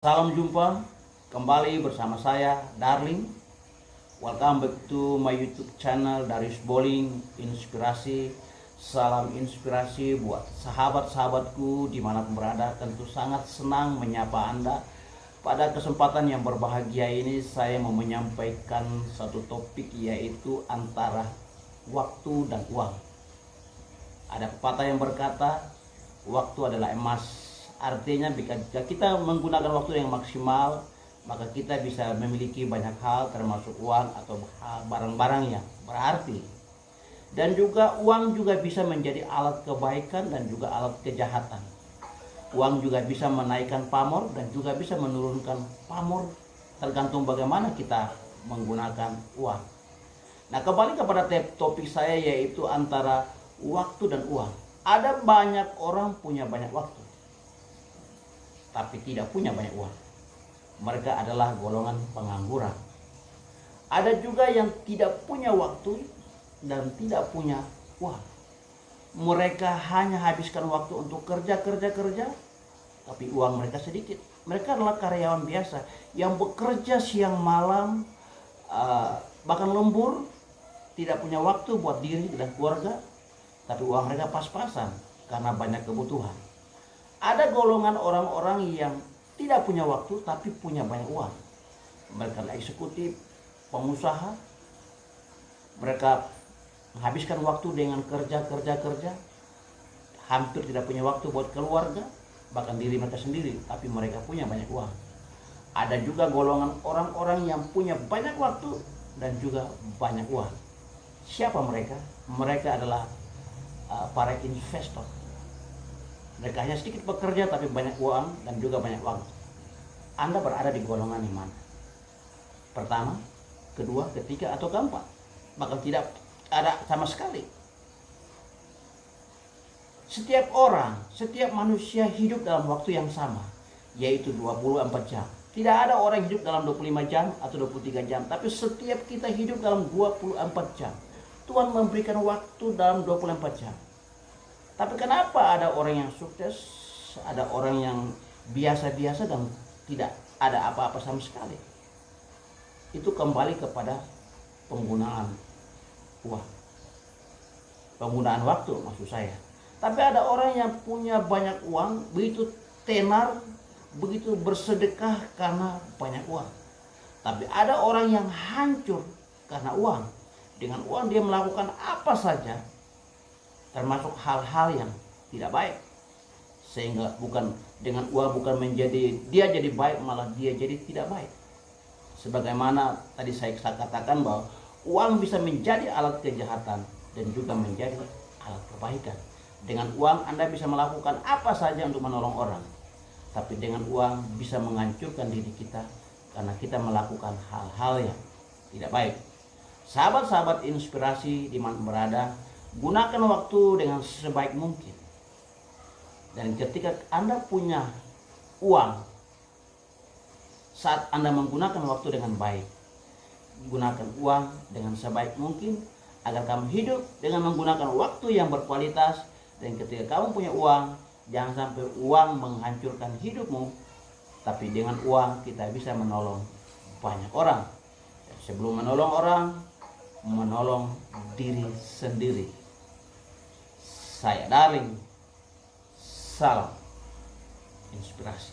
Salam jumpa kembali bersama saya Darling. Welcome back to my YouTube channel Darius Bowling Inspirasi. Salam inspirasi buat sahabat-sahabatku dimanapun berada. Tentu sangat senang menyapa Anda. Pada kesempatan yang berbahagia ini saya mau menyampaikan satu topik, yaitu antara waktu dan uang. Ada pepatah yang berkata, waktu adalah emas. Artinya jika kita menggunakan waktu yang maksimal, maka kita bisa memiliki banyak hal, termasuk uang atau barang-barang yang berarti. Dan juga uang juga bisa menjadi alat kebaikan dan juga alat kejahatan. Uang juga bisa menaikkan pamor dan juga bisa menurunkan pamor, tergantung bagaimana kita menggunakan uang. Nah, kembali kepada topik saya, yaitu antara waktu dan uang. Ada banyak orang punya banyak waktu, tapi tidak punya banyak uang. Mereka adalah golongan pengangguran. Ada juga yang tidak punya waktu dan tidak punya uang. Mereka hanya habiskan waktu untuk kerja, tapi uang mereka sedikit. Mereka adalah karyawan biasa yang bekerja siang malam, bahkan lembur, tidak punya waktu buat diri dan keluarga, tapi uang mereka pas-pasan karena banyak kebutuhan. Ada golongan orang-orang yang tidak punya waktu tapi punya banyak uang. Mereka adalah eksekutif, pengusaha. Mereka menghabiskan waktu dengan kerja, hampir tidak punya waktu buat keluarga, bahkan diri mereka sendiri, tapi mereka punya banyak uang. Ada juga golongan orang-orang yang punya banyak waktu dan juga banyak uang. Siapa mereka? Mereka adalah para investor. Mereka hanya sedikit bekerja tapi banyak uang dan juga banyak waktu. Anda berada di golongan yang mana? Pertama, kedua, ketiga, atau keempat? Bahkan tidak ada sama sekali. Setiap orang, setiap manusia hidup dalam waktu yang sama, yaitu 24 jam. Tidak ada orang hidup dalam 25 jam atau 23 jam, tapi setiap kita hidup dalam 24 jam. Tuhan memberikan waktu dalam 24 jam. Tapi kenapa ada orang yang sukses, ada orang yang biasa-biasa dan tidak ada apa-apa sama sekali? Itu kembali kepada penggunaan uang. Penggunaan waktu maksud saya. Tapi ada orang yang punya banyak uang, begitu tenar, begitu bersedekah karena banyak uang. Tapi ada orang yang hancur karena uang. Dengan uang dia melakukan apa saja, termasuk hal-hal yang tidak baik. Sehingga dengan uang bukan menjadi dia jadi baik, malah dia jadi tidak baik. Sebagaimana tadi saya katakan bahwa uang bisa menjadi alat kejahatan dan juga menjadi alat kebaikan. Dengan uang Anda bisa melakukan apa saja untuk menolong orang. Tapi dengan uang bisa menghancurkan diri kita karena kita melakukan hal-hal yang tidak baik. Sahabat-sahabat inspirasi di mana berada, gunakan waktu dengan sebaik mungkin. Dan ketika Anda punya uang, saat Anda menggunakan waktu dengan baik, gunakan uang dengan sebaik mungkin agar kamu hidup dengan menggunakan waktu yang berkualitas. Dan ketika kamu punya uang, jangan sampai uang menghancurkan hidupmu, tapi dengan uang kita bisa menolong banyak orang. Dan sebelum menolong orang, menolong diri sendiri. Saya Darling. Salam inspirasi.